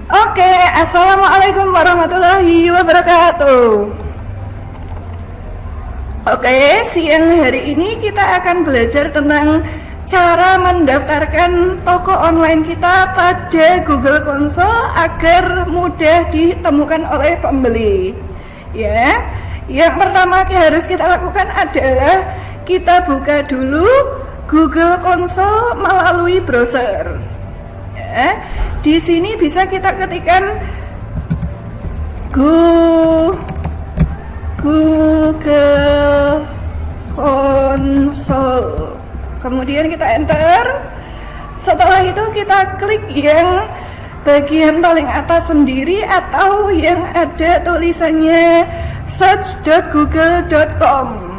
Oke, assalamualaikum warahmatullahi wabarakatuh. Oke, siang hari ini kita akan belajar tentang cara mendaftarkan toko online kita pada Google Console agar mudah ditemukan oleh pembeli. Ya, yang pertama harus kita lakukan adalah kita buka dulu Google Console melalui browser. Ya, di sini bisa kita ketikkan Google Console, kemudian kita enter. Setelah itu kita klik yang bagian paling atas sendiri atau yang ada tulisannya search.google.com.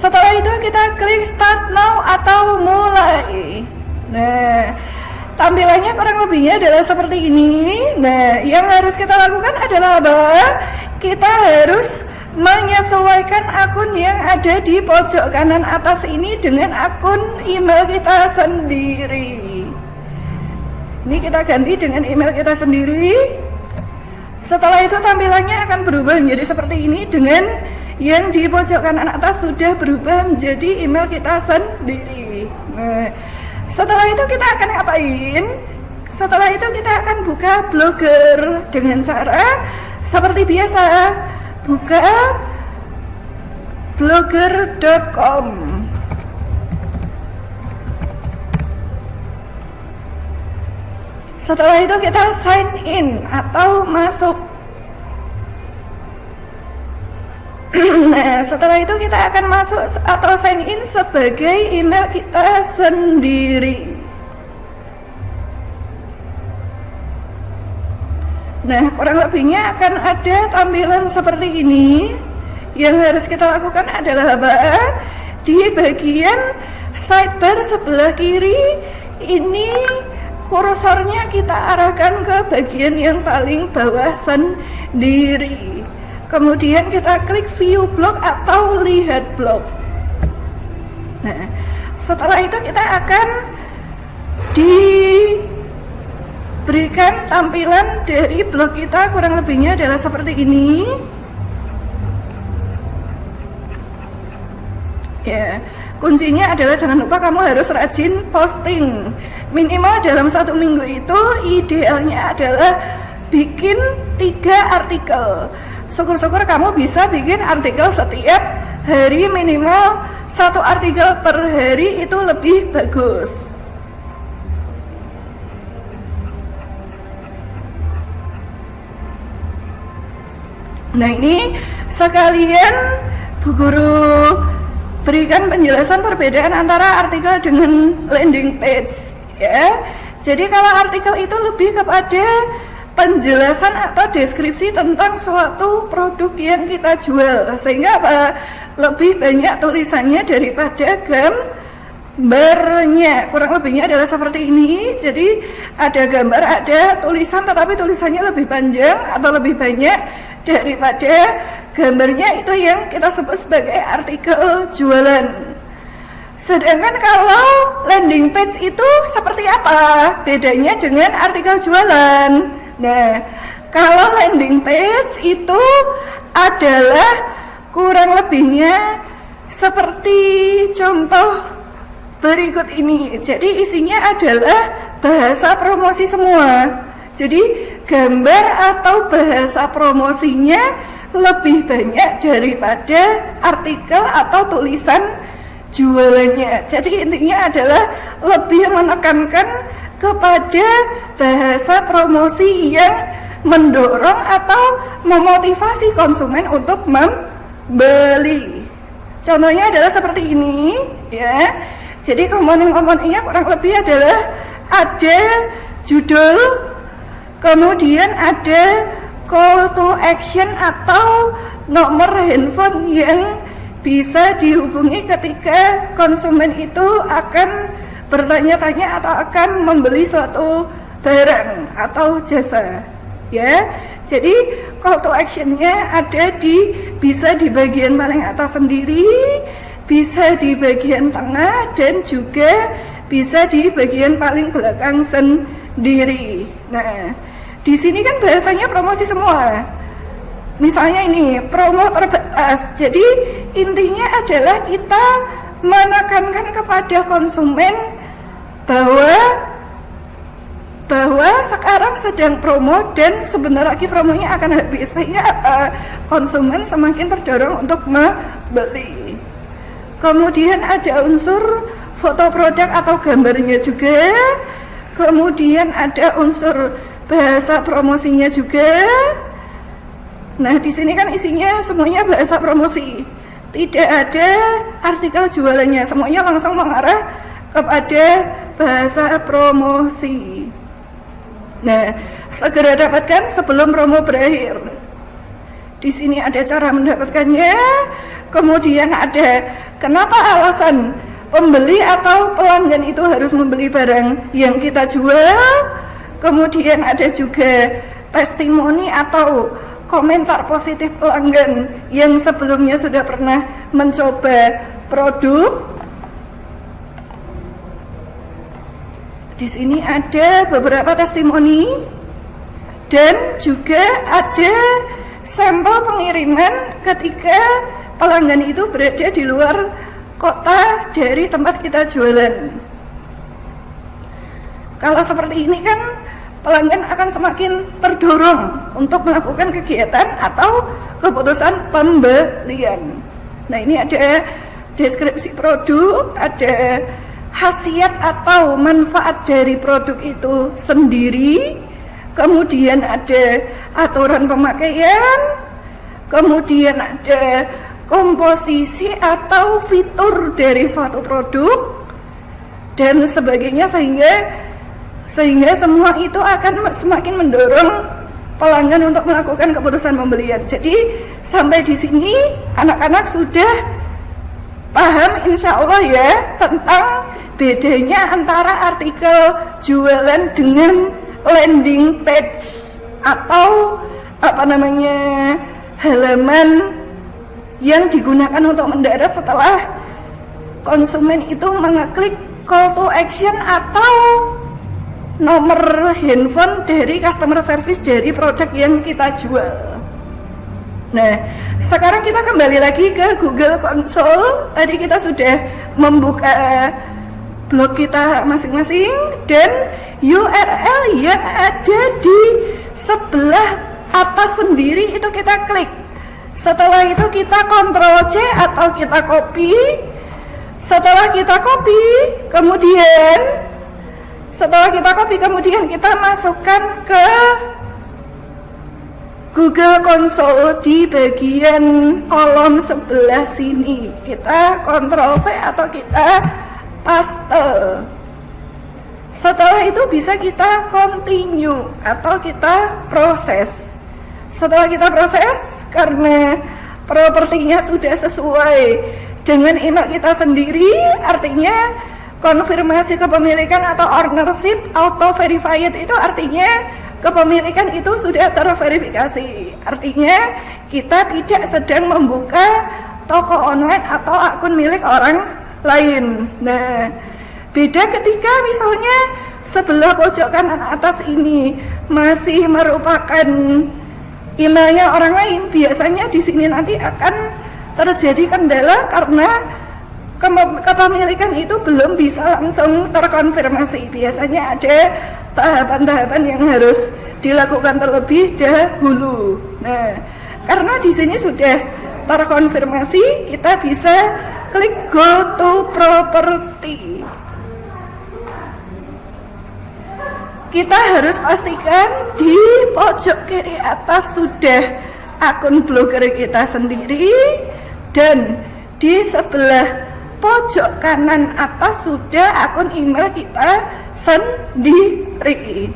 Setelah itu kita klik start now atau mulai. Nah, tampilannya kurang lebihnya adalah seperti ini. Nah, yang harus kita lakukan adalah bahwa kita harus menyesuaikan akun yang ada di pojok kanan atas ini dengan akun email kita sendiri. Ini kita ganti dengan email kita sendiri. Setelah itu tampilannya akan berubah menjadi seperti ini dengan yang di pojok kanan atas sudah berubah menjadi email kita sendiri. Nah, setelah itu kita akan ngapain? Setelah itu kita akan buka Blogger dengan cara seperti biasa, buka blogger.com. Setelah itu kita sign in atau masuk. Nah, setelah itu kita akan masuk atau sign in sebagai email kita sendiri. Nah, kurang lebihnya akan ada tampilan seperti ini. Yang harus kita lakukan adalah di bagian sidebar sebelah kiri ini kursornya kita arahkan ke bagian yang paling bawah sendiri. Kemudian kita klik view blog atau lihat blog. Nah, setelah itu kita akan diberikan tampilan dari blog kita, kurang lebihnya adalah seperti ini. Ya, kuncinya adalah jangan lupa kamu harus rajin posting. Minimal dalam 1 minggu itu idealnya adalah bikin 3 artikel. Syukur-syukur kamu bisa bikin artikel setiap hari, minimal 1 artikel per hari, itu lebih bagus. Nah, ini sekalian Bu Guru berikan penjelasan perbedaan antara artikel dengan landing page ya. Jadi kalau artikel itu lebih kepada penjelasan atau deskripsi tentang suatu produk yang kita jual, sehingga lebih banyak tulisannya daripada gambarnya. Kurang lebihnya adalah seperti ini. Jadi ada gambar, ada tulisan, tetapi tulisannya lebih panjang atau lebih banyak daripada gambarnya. Itu yang kita sebut sebagai artikel jualan. Sedangkan kalau landing page itu seperti apa bedanya dengan artikel jualan? Nah, kalau landing page itu adalah kurang lebihnya seperti contoh berikut ini. Jadi isinya adalah bahasa promosi semua. Jadi gambar atau bahasa promosinya lebih banyak daripada artikel atau tulisan jualannya. Jadi intinya adalah lebih menekankan kepada bahasa promosi yang mendorong atau memotivasi konsumen untuk membeli. Contohnya adalah seperti ini ya. Jadi komponen-komponennya kurang lebih adalah ada judul, kemudian ada call to action atau nomor handphone yang bisa dihubungi ketika konsumen itu akan bertanya-tanya atau akan membeli suatu barang atau jasa ya. Jadi call to actionnya ada bisa di bagian paling atas sendiri, bisa di bagian tengah dan juga bisa di bagian paling belakang sendiri. Nah, di sini kan bahasanya promosi semua. Misalnya ini promo terbatas. Jadi intinya adalah kita menekankan kepada konsumen bahwa sekarang sedang promo dan sebentar lagi promonya akan habis, sehingga konsumen semakin terdorong untuk membeli. Kemudian ada unsur foto produk atau gambarnya juga. Kemudian ada unsur bahasa promosinya juga. Nah, di sini kan isinya semuanya bahasa promosi. Tidak ada artikel jualannya, semuanya langsung mengarah kepada bahasa promosi. Nah, segera dapatkan sebelum promo berakhir. Di sini ada cara mendapatkannya. Kemudian ada kenapa alasan pembeli atau pelanggan itu harus membeli barang yang kita jual. Kemudian ada juga testimoni atau komentar positif pelanggan yang sebelumnya sudah pernah mencoba produk. Di sini ada beberapa testimoni dan juga ada sampel pengiriman ketika pelanggan itu berada di luar kota dari tempat kita jualan. Kalau seperti ini kan pelanggan akan semakin terdorong untuk melakukan kegiatan atau keputusan pembelian. Nah, ini ada deskripsi produk, ada khasiat atau manfaat dari produk itu sendiri, kemudian ada aturan pemakaian, kemudian ada komposisi atau fitur dari suatu produk dan sebagainya, sehingga semua itu akan semakin mendorong pelanggan untuk melakukan keputusan pembelian. Jadi sampai di sini anak-anak sudah paham insya Allah ya tentang bedanya antara artikel jualan dengan landing page atau halaman yang digunakan untuk mendarat setelah konsumen itu mengeklik call to action atau nomor handphone dari customer service dari produk yang kita jual. Nah, sekarang kita kembali lagi ke Google Console. Tadi kita sudah membuka blog kita masing-masing dan URL yang ada di sebelah atas sendiri itu kita klik. Setelah itu kita Ctrl C atau kita copy. Setelah kita copy, kemudian kita masukkan ke Google Console di bagian kolom sebelah sini. Kita Ctrl V atau kita paste. Setelah itu bisa kita continue atau kita proses. Setelah kita proses, karena propertinya sudah sesuai dengan email kita sendiri, artinya konfirmasi kepemilikan atau ownership auto verified itu artinya kepemilikan itu sudah terverifikasi. Artinya kita tidak sedang membuka toko online atau akun milik orang lain. Nah, beda ketika misalnya sebelah pojok kanan atas ini masih merupakan emailnya orang lain, biasanya di sini nanti akan terjadi kendala karena kepemilikan itu belum bisa langsung terkonfirmasi. Biasanya ada tahapan-tahapan yang harus dilakukan terlebih dahulu. Nah, karena di sini sudah terkonfirmasi, kita bisa klik go to property. Kita harus pastikan di pojok kiri atas sudah akun blogger kita sendiri dan di sebelah pojok kanan atas sudah akun email kita sendiri.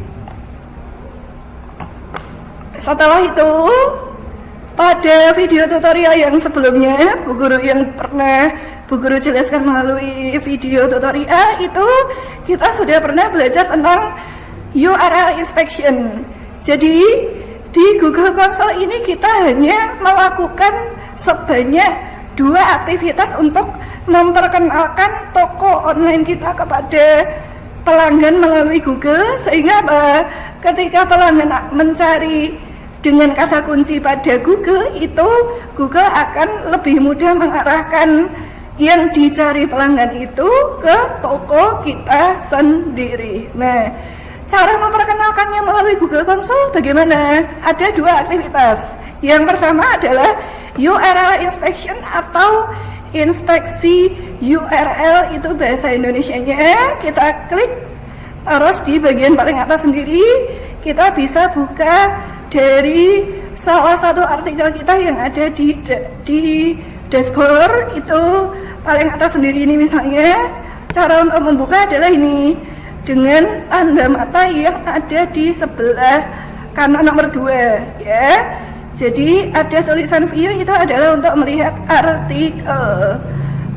Setelah itu, pada video tutorial yang sebelumnya Bu Guru yang pernah Bu Guru jelaskan melalui video tutorial itu, kita sudah pernah belajar tentang URL inspection. Jadi di Google Console ini kita hanya melakukan sebanyak 2 aktivitas untuk memperkenalkan toko online kita kepada pelanggan melalui Google, sehingga ketika pelanggan mencari dengan kata kunci pada Google itu, Google akan lebih mudah mengarahkan yang dicari pelanggan itu ke toko kita sendiri. Nah, cara memperkenalkannya melalui Google Console bagaimana? Ada dua aktivitas. Yang pertama adalah URL inspection atau inspeksi URL, itu bahasa Indonesianya. Kita klik, terus di bagian paling atas sendiri kita bisa buka dari salah satu artikel kita yang ada di dashboard, itu paling atas sendiri ini. Misalnya cara untuk membuka adalah ini, dengan tanda mata yang ada di sebelah kanan nomor 2 ya. Jadi ada tulisan view, itu adalah untuk melihat artikel.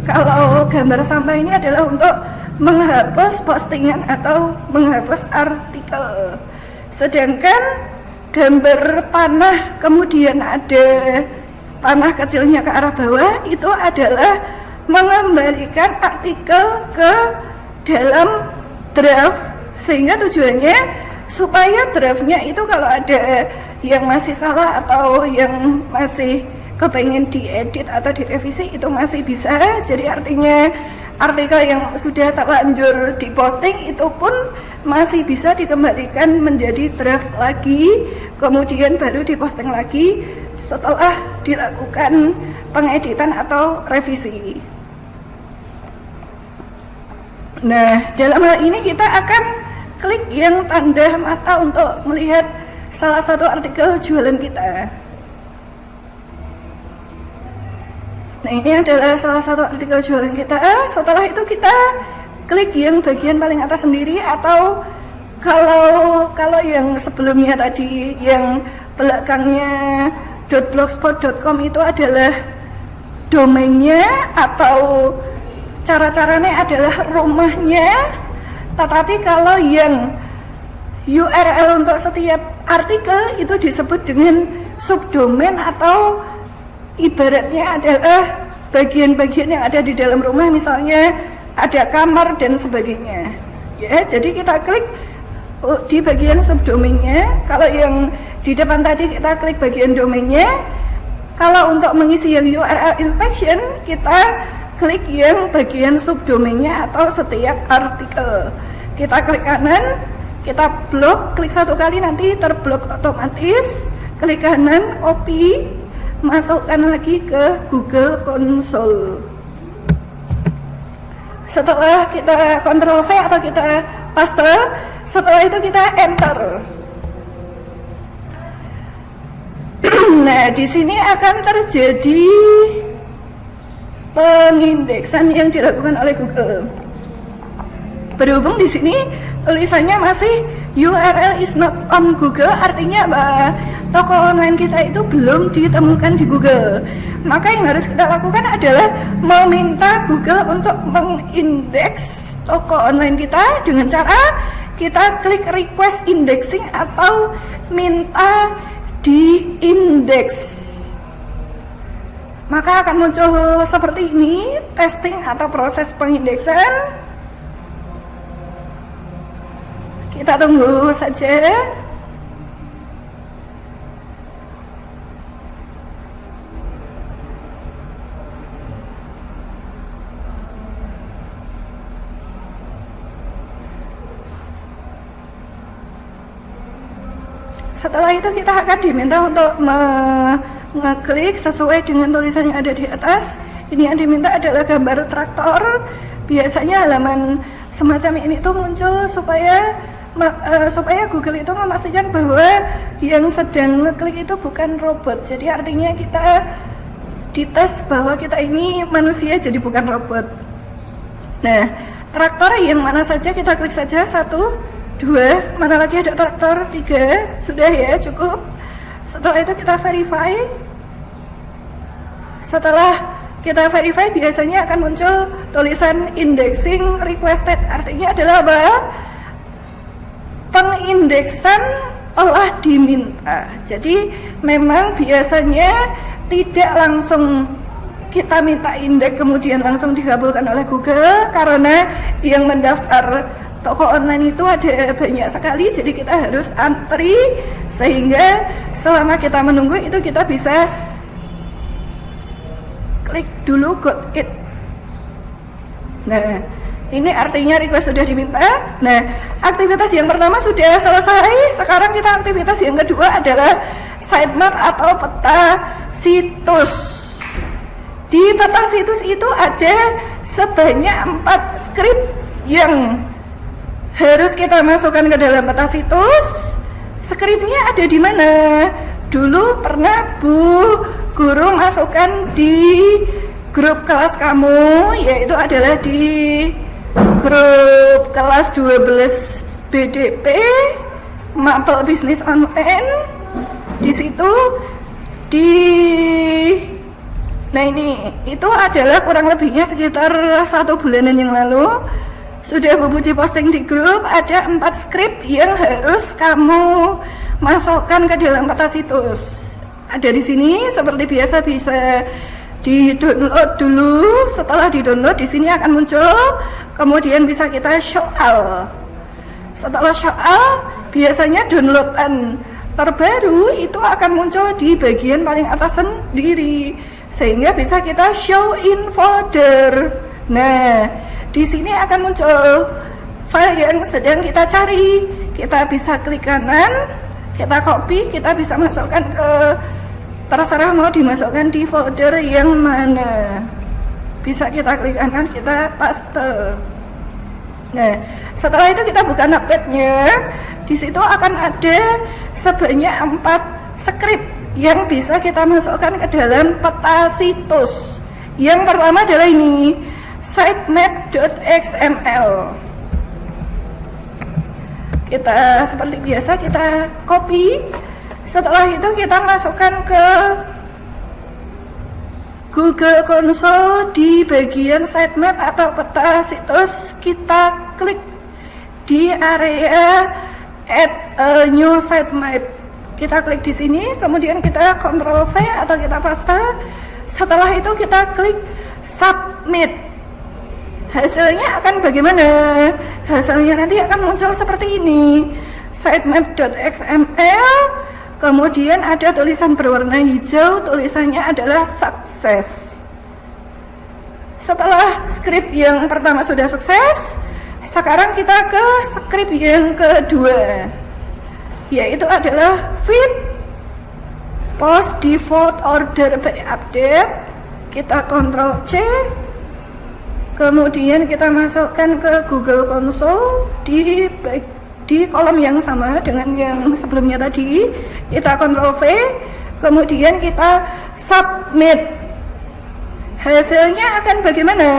Kalau gambar sampah ini adalah untuk menghapus postingan atau menghapus artikel. Sedangkan gambar panah kemudian ada panah kecilnya ke arah bawah, itu adalah mengembalikan artikel ke dalam draft, sehingga tujuannya supaya draftnya itu kalau ada yang masih salah atau yang masih kepengen diedit atau direvisi itu masih bisa. Jadi artinya artikel yang sudah terlanjur diposting itu pun masih bisa dikembalikan menjadi draft lagi, kemudian baru diposting lagi setelah dilakukan pengeditan atau revisi. Nah, dalam hal ini kita akan klik yang tanda mata untuk melihat salah satu artikel jualan kita. Nah, ini adalah salah satu artikel jualan kita. Setelah itu kita klik yang bagian paling atas sendiri, atau kalau yang sebelumnya tadi yang belakangnya .blogspot.com itu adalah domainnya atau cara-caranya adalah rumahnya. Tetapi kalau yang URL untuk setiap artikel itu disebut dengan subdomain, atau ibaratnya adalah bagian-bagian yang ada di dalam rumah, misalnya ada kamar dan sebagainya ya. Jadi kita klik di bagian subdomainnya. Kalau yang di depan tadi kita klik bagian domainnya. Kalau untuk mengisi yang URL inspection kita klik yang bagian subdomainnya atau setiap artikel. Kita klik kanan, kita blok, klik satu kali nanti terblok otomatis. Klik kanan, copy, masukkan lagi ke Google Console. Setelah kita Ctrl V atau kita paste, setelah itu kita enter. Nah, di sini akan terjadi pengindeksan yang dilakukan oleh Google. Berhubung di sini tulisannya masih URL is not on Google, artinya bahwa toko online kita itu belum ditemukan di Google. Maka yang harus kita lakukan adalah meminta Google untuk mengindeks toko online kita dengan cara kita klik request indexing atau minta diindeks. Maka akan muncul seperti ini, testing atau proses pengindeksan. Kita tunggu saja. Setelah itu kita akan diminta untuk ngeklik sesuai dengan tulisan yang ada di atas. Ini yang diminta adalah gambar traktor. Biasanya halaman semacam ini tuh muncul supaya Google itu memastikan bahwa yang sedang ngeklik itu bukan robot. Jadi artinya kita dites bahwa kita ini manusia, jadi bukan robot. Nah, traktor yang mana saja kita klik saja. 1, 2, mana lagi ada traktor? 3, sudah ya, cukup. Setelah itu kita verify. Setelah kita verify biasanya akan muncul tulisan indexing requested, artinya adalah bahwa pengindeksan telah diminta. Jadi memang biasanya tidak langsung kita minta indeks kemudian langsung dikabulkan oleh Google, karena yang mendaftar toko online itu ada banyak sekali, jadi kita harus antri, sehingga selama kita menunggu itu kita bisa klik dulu got it. Nah, ini artinya request sudah diminta. Nah, aktivitas yang pertama sudah selesai. Sekarang kita aktivitas yang kedua adalah sitemap atau peta situs. Di peta situs itu ada sebanyak 4 script yang harus kita masukkan ke dalam peta situs. Skripnya ada di mana? Dulu pernah Bu Guru masukkan di grup kelas kamu, yaitu adalah di grup kelas 12 BDP Mapel Bisnis Online. Di situ nah ini itu adalah kurang lebihnya sekitar 1 bulanan yang lalu sudah Bu Puji posting di grup, ada 4 script yang harus kamu masukkan ke dalam peta situs. Ada di sini seperti biasa, bisa di-download dulu. Setelah di-download di sini akan muncul, kemudian bisa kita show all. Setelah show all, biasanya downloadan terbaru itu akan muncul di bagian paling atas sendiri, sehingga bisa kita show in folder. Nah, di sini akan muncul file yang sedang kita cari. Kita bisa klik kanan, kita copy, kita bisa masukkan ke, terserah mau dimasukkan di folder yang mana. Bisa kita klik kanan, kita paste. Nah, setelah itu kita buka notepad-nya. Di situ akan ada sebanyak 4 script yang bisa kita masukkan ke dalam peta situs. Yang pertama adalah ini, sitemap.xml. Kita seperti biasa kita copy. Setelah itu kita masukkan ke Google Console di bagian sitemap atau peta situs. Kita klik di area add a new sitemap. Kita klik di sini, kemudian kita Ctrl V atau kita paste. Setelah itu kita klik submit. Hasilnya akan bagaimana? Hasilnya nanti akan muncul seperti ini, sitemap.xml, kemudian ada tulisan berwarna hijau, tulisannya adalah sukses. Setelah script yang pertama sudah sukses, sekarang kita ke script yang kedua, yaitu adalah fit post default order by update. Kita Ctrl C, kemudian kita masukkan ke Google Console di kolom yang sama dengan yang sebelumnya tadi. Kita Ctrl V, kemudian kita submit. Hasilnya akan bagaimana?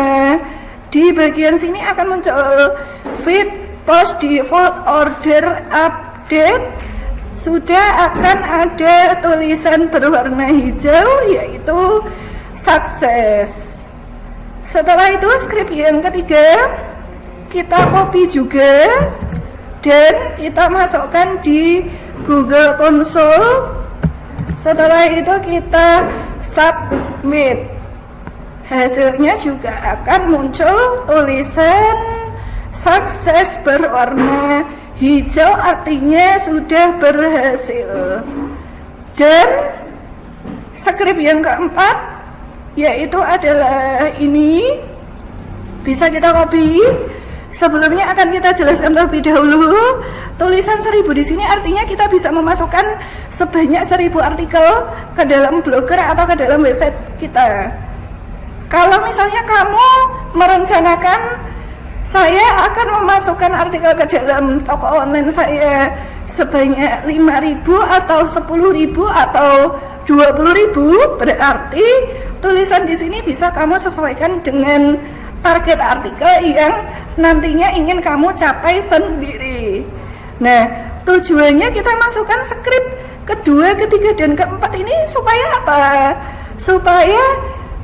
Di bagian sini akan muncul fit post default order update. Sudah akan ada tulisan berwarna hijau, yaitu sukses. Setelah itu script yang ketiga kita copy juga dan kita masukkan di Google Console. Setelah itu kita submit. Hasilnya juga akan muncul tulisan sukses berwarna hijau, artinya sudah berhasil. Dan script yang keempat, yaitu adalah ini, bisa kita copy. Sebelumnya akan kita jelaskan terlebih dahulu. Tulisan 1000 di sini artinya kita bisa memasukkan sebanyak 1000 artikel ke dalam blogger atau ke dalam website kita. Kalau misalnya kamu merencanakan, saya akan memasukkan artikel ke dalam toko online saya sebanyak 5.000 atau 10.000 atau 20.000, berarti tulisan di sini bisa kamu sesuaikan dengan target artikel yang nantinya ingin kamu capai sendiri. Nah, tujuannya kita masukkan script kedua, ketiga, dan keempat ini supaya apa? Supaya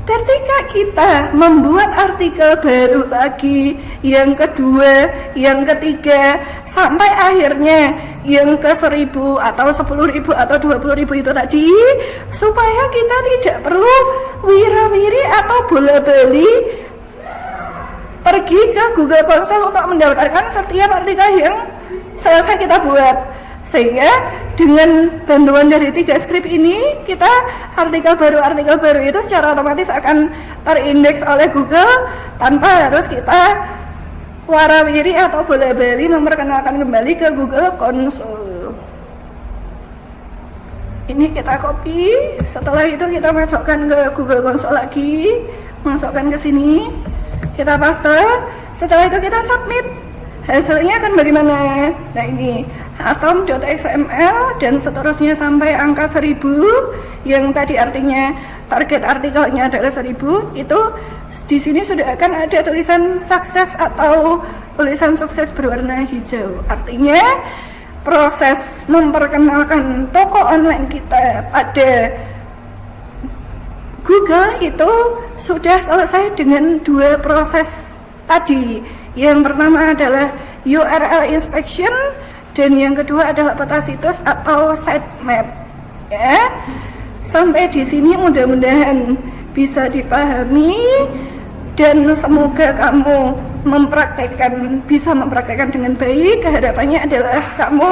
ketika kita membuat artikel baru lagi, yang kedua, yang ketiga, sampai akhirnya yang ke 1.000 atau 10.000 atau 20.000 itu tadi, supaya kita tidak perlu wira-wiri atau bola-bali pergi ke Google Console untuk mendaftarkan setiap artikel yang selesai kita buat. Sehingga dengan bantuan dari 3 script ini, kita artikel baru itu secara otomatis akan terindeks oleh Google tanpa harus kita warawiri atau bola-bali memperkenalkan kembali ke Google Console. Ini kita copy, setelah itu kita masukkan ke Google Console lagi, masukkan ke sini, kita paste, setelah itu kita submit. Hasilnya akan bagaimana? Nah ini atom.xml dan seterusnya sampai angka 1000, yang tadi artinya target artikelnya adalah 1000, itu di sini sudah akan ada tulisan sukses atau tulisan sukses berwarna hijau. Artinya proses memperkenalkan toko online kita pada Google itu sudah selesai dengan 2 proses tadi. Yang pertama adalah URL inspection dan yang kedua adalah peta situs atau sitemap. Ya, sampai di sini mudah-mudahan bisa dipahami dan semoga kamu bisa mempraktekkan dengan baik. Harapannya adalah kamu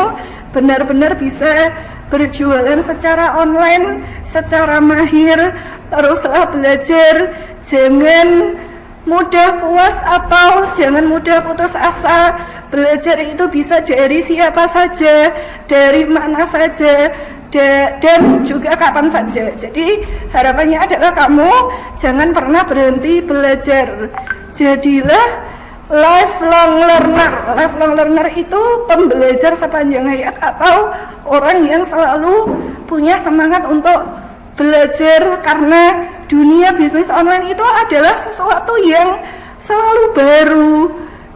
benar-benar bisa berjualan secara online, secara mahir. Teruslah belajar, jangan mudah puas atau jangan mudah putus asa. Belajar itu bisa dari siapa saja, dari mana saja, dan juga kapan saja. Jadi harapannya adalah kamu jangan pernah berhenti belajar. Jadilah lifelong learner. Lifelong learner itu pembelajar sepanjang hayat atau orang yang selalu punya semangat untuk belajar, karena dunia bisnis online itu adalah sesuatu yang selalu baru,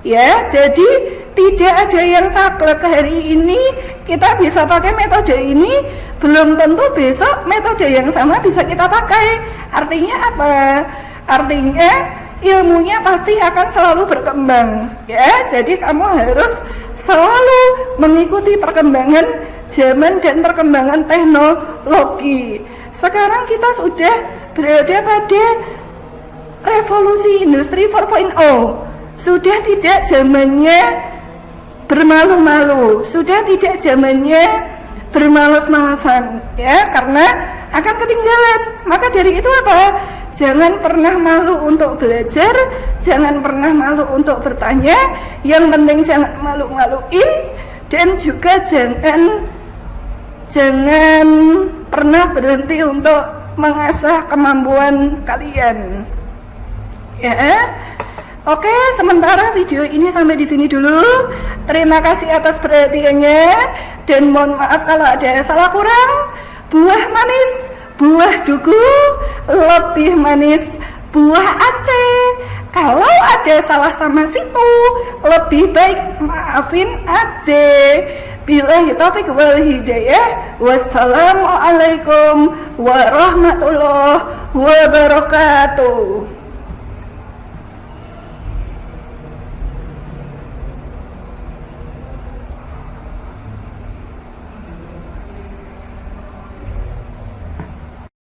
ya. Jadi tidak ada yang saklek. Hari ini kita bisa pakai metode ini, belum tentu besok metode yang sama bisa kita pakai. Artinya apa? Artinya ilmunya pasti akan selalu berkembang, ya. Jadi kamu harus selalu mengikuti perkembangan zaman dan perkembangan teknologi. Sekarang kita sudah berada pada revolusi industri 4.0. Sudah tidak zamannya bermalu-malu, sudah tidak zamannya bermalas-malasan, ya, karena akan ketinggalan. Maka dari itu apa? Jangan pernah malu untuk belajar, jangan pernah malu untuk bertanya. Yang penting jangan malu-maluin, dan juga jangan pernah berhenti untuk mengasah kemampuan kalian, ya. Oke, sementara video ini sampai di sini dulu. Terima kasih atas perhatiannya dan mohon maaf kalau ada salah kurang. Buah manis, buah duku lebih manis buah Aceh. Kalau ada salah sama situ, lebih baik maafin aja. Billahi taufiq wal hidayah. Wassalamualaikum warahmatullahi wabarakatuh.